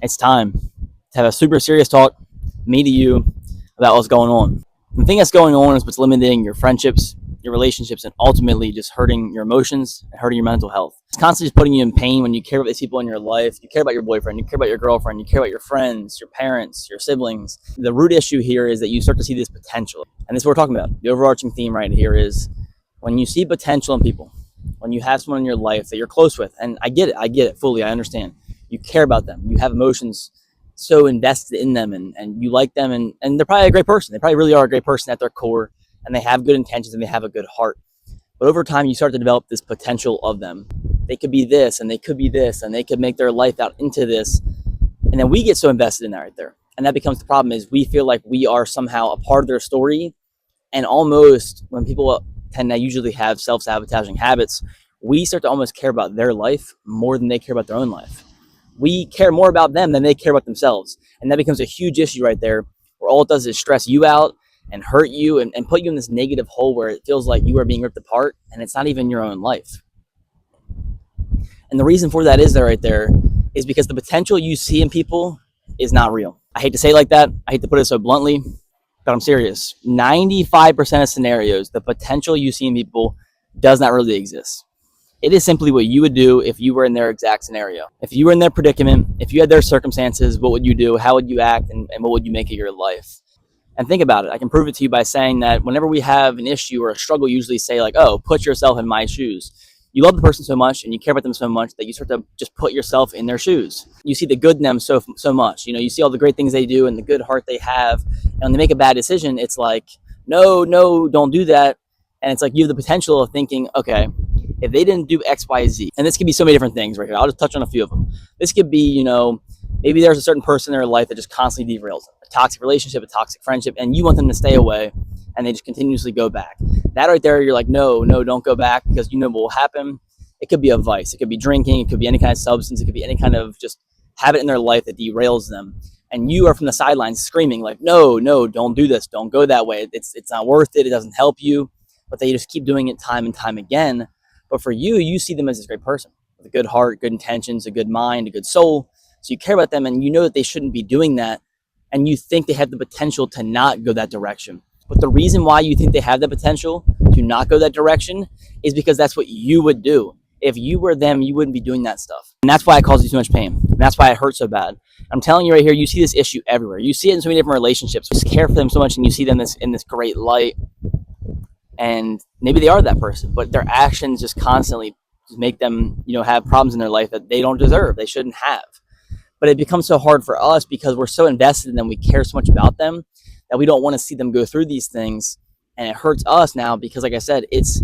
It's time to have a super serious talk, me to you, about what's going on. The thing that's going on is what's limiting your friendships, your relationships, and ultimately just hurting your emotions and hurting your mental health. It's constantly just putting you in pain when you care about these people in your life. You care about your boyfriend, you care about your girlfriend, you care about your friends, your parents, your siblings. The root issue here is that you start to see this potential. And this is what we're talking about. The overarching theme right here is when you see potential in people, when you have someone in your life that you're close with, and I get it fully, I understand. You care about them, you have emotions so invested in them, and you like them, and they're probably a great person. They probably really are a great person at their core, and they have good intentions and they have a good heart. But over time, you start to develop this potential of them. They could be this, and they could be this, and they could make their life out into this. And then we get so invested in that right there. And that becomes the problem is we feel like we are somehow a part of their story. And almost when people tend to usually have self-sabotaging habits, we start to almost care about their life more than they care about their own life. We care more about them than they care about themselves. And that becomes a huge issue right there, where all it does is stress you out and hurt you and put you in this negative hole where it feels like you are being ripped apart and it's not even your own life. And the reason for that is there right there is because the potential you see in people is not real. I hate to say it like that. I hate to put it so bluntly, but I'm serious. 95% of scenarios, the potential you see in people does not really exist. It is simply what you would do if you were in their exact scenario. If you were in their predicament, if you had their circumstances, what would you do? How would you act? And what would you make of your life? And think about it. I can prove it to you by saying that whenever we have an issue or a struggle, usually say like, oh, put yourself in my shoes. You love the person so much and you care about them so much that you start to just put yourself in their shoes. You see the good in them so much. You know, you see all the great things they do and the good heart they have. And when they make a bad decision, it's like, no, don't do that. And it's like you have the potential of thinking, okay, if they didn't do X, Y, Z, and this could be so many different things right here. I'll just touch on a few of them. This could be, you know, maybe there's a certain person in their life that just constantly derails them. A toxic relationship, a toxic friendship, and you want them to stay away, and they just continuously go back. That right there, you're like, no, don't go back, because you know what will happen. It could be a vice. It could be drinking. It could be any kind of substance. It could be any kind of just habit in their life that derails them. And you are from the sidelines screaming like, no, don't do this. Don't go that way. It's not worth it. It doesn't help you. But they just keep doing it time and time again. But for you, you see them as this great person with a good heart, good intentions, a good mind, a good soul. So you care about them and you know that they shouldn't be doing that. And you think they have the potential to not go that direction. But the reason why you think they have the potential to not go that direction is because that's what you would do. If you were them, you wouldn't be doing that stuff. And that's why it causes you so much pain. And that's why it hurts so bad. I'm telling you right here, you see this issue everywhere. You see it in so many different relationships. You just care for them so much and you see them in this great light. And maybe they are that person, but their actions just constantly make them, you know, have problems in their life that they don't deserve. They shouldn't have. But it becomes so hard for us because we're so invested in them. We care so much about them that we don't want to see them go through these things. And it hurts us now because, like I said, it's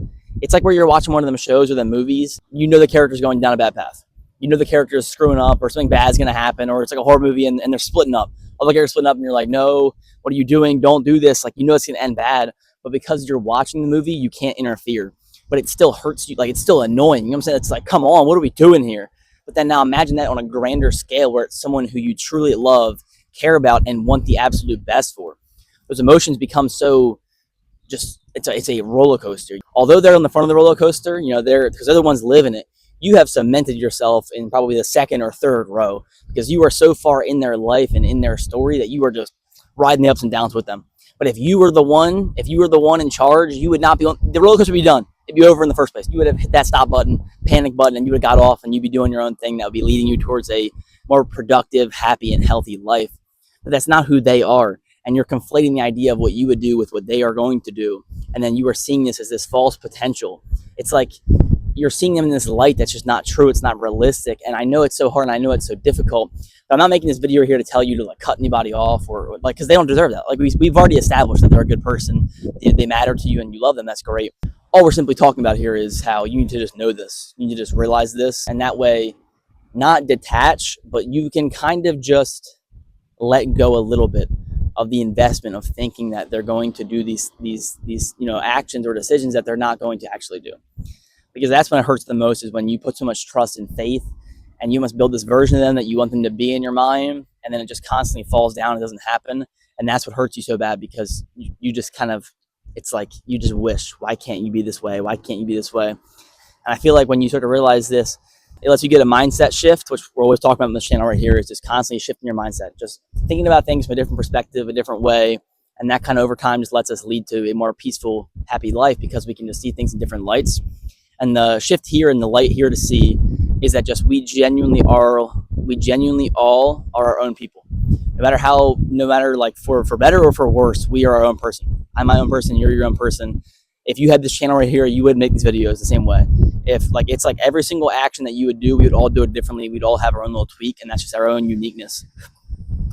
like where you're watching one of them shows or the movies. You know the character's going down a bad path. You know the character is screwing up or something bad's going to happen, or it's like a horror movie and they're splitting up. All the characters splitting up and you're like, no, what are you doing? Don't do this. Like, you know it's going to end bad. But because you're watching the movie, you can't interfere. But it still hurts you. Like, it's still annoying. You know what I'm saying? It's like, come on, what are we doing here? But then now imagine that on a grander scale where it's someone who you truly love, care about, and want the absolute best for. Those emotions become so just, it's a roller coaster. Although they're on the front of the roller coaster, you know, because they're the ones living it, you have cemented yourself in probably the second or third row because you are so far in their life and in their story that you are just riding the ups and downs with them. But if you were the one in charge, you would not be on the roller coaster. Would be done. It'd be over in the first place. You would have hit that stop button, panic button, and you would have got off, and you'd be doing your own thing that would be leading you towards a more productive, happy, and healthy life. But that's not who they are, and you're conflating the idea of what you would do with what they are going to do, and then you are seeing this as this false potential. It's like you're seeing them in this light that's just not true. It's not realistic. And I know it's so hard and I know it's so difficult, but I'm not making this video here to tell you to like cut anybody off or like, cause they don't deserve that. Like we've already established that they're a good person. They matter to you and you love them. That's great. All we're simply talking about here is how you need to just know this. You need to just realize this. And that way, not detach, but you can kind of just let go a little bit of the investment of thinking that they're going to do these, you know, actions or decisions that they're not going to actually do. Because that's when it hurts the most, is when you put so much trust and faith and you must build this version of them that you want them to be in your mind, and then it just constantly falls down. It doesn't happen. And that's what hurts you so bad, because you just kind of, it's like you just wish, why can't you be this way? Why can't you be this way? And I feel like when you start to realize this, It lets you get a mindset shift, which we're always talking about on this channel right here, is just constantly shifting your mindset, just thinking about things from a different perspective, a different way. And that kind of over time just lets us lead to a more peaceful, happy life because we can just see things in different lights. And the shift here and the light here to see is that just we genuinely all are our own people. No matter like for better or for worse, we are our own person. I'm my own person, you're your own person. If you had this channel right here, you would make these videos the same way. If like it's like every single action that you would do, we would all do it differently. We'd all have our own little tweak, and that's just our own uniqueness.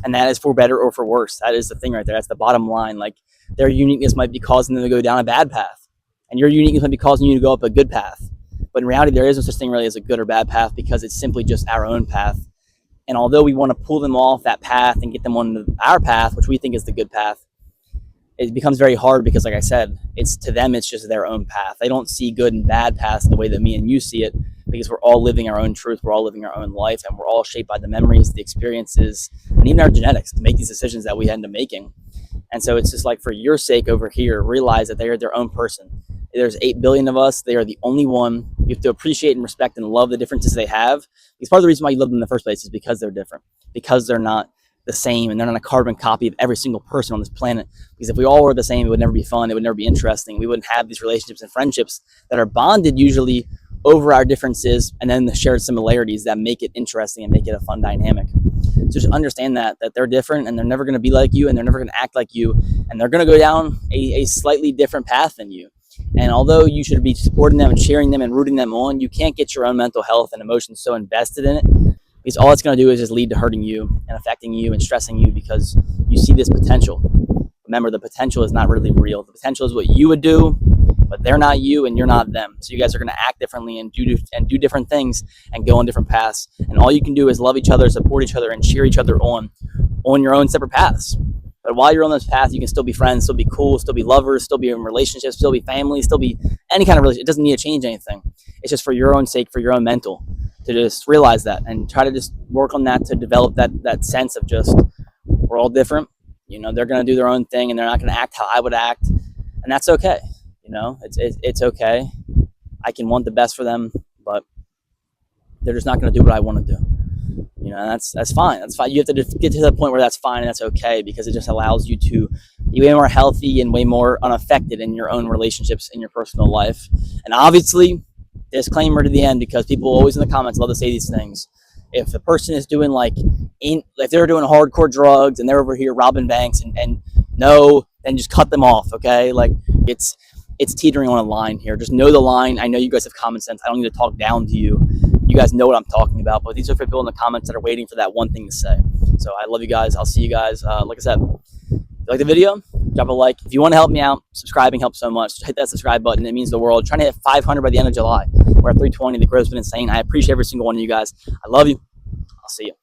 And that is for better or for worse. That is the thing right there. That's the bottom line. Like their uniqueness might be causing them to go down a bad path, and your uniqueness might be causing you to go up a good path. But in reality, there is no such thing really as a good or bad path because it's simply just our own path. And although we want to pull them off that path and get them on our path, which we think is the good path, it becomes very hard because, like I said, it's to them, it's just their own path. They don't see good and bad paths the way that me and you see it because we're all living our own truth. We're all living our own life, and we're all shaped by the memories, the experiences, and even our genetics to make these decisions that we end up making. And so it's just like, for your sake over here, realize that they are their own person. There's 8 billion of us. They are the only one. You have to appreciate and respect and love the differences they have. Because part of the reason why you love them in the first place is because they're different, because they're not the same, and they're not a carbon copy of every single person on this planet. Because if we all were the same, it would never be fun. It would never be interesting. We wouldn't have these relationships and friendships that are bonded usually over our differences and then the shared similarities that make it interesting and make it a fun dynamic. So just understand that they're different, and they're never going to be like you, and they're never going to act like you, and they're going to go down a slightly different path than you. And although you should be supporting them and cheering them and rooting them on, you can't get your own mental health and emotions so invested in it, because all it's going to do is just lead to hurting you and affecting you and stressing you because you see this potential. Remember, the potential is not really real. The potential is what you would do, but they're not you and you're not them. So you guys are going to act differently and do different things and go on different paths. And all you can do is love each other, support each other, and cheer each other on your own separate paths. But while you're on this path, you can still be friends, still be cool, still be lovers, still be in relationships, still be family, still be any kind of relationship. It doesn't need to change anything. It's just for your own sake, for your own mental, to just realize that and try to just work on that, to develop that sense of just, we're all different. They're going to do their own thing, and they're not going to act how I would act. And that's okay. It's okay. I can want the best for them, but they're just not going to do what I want to do. And that's fine. That's fine. You have to get to the point where that's fine and that's okay, because it just allows you to be way more healthy and way more unaffected in your own relationships in your personal life. And obviously, disclaimer to the end, because people always in the comments love to say these things. If the person is doing if they're doing hardcore drugs and they're over here robbing banks and no, then just cut them off. Okay, like it's teetering on a line here. Just know the line. I know you guys have common sense. I don't need to talk down to you. You guys know what I'm talking about, but these are for people in the comments that are waiting for that one thing to say. So I love you guys. I'll see you guys. Like I said, if you like the video, drop a like. If you want to help me out, subscribing helps so much. Hit that subscribe button. It means the world. I'm trying to hit 500 by the end of July. We're at 320. The growth's been insane. I appreciate every single one of you guys. I love you. I'll see you.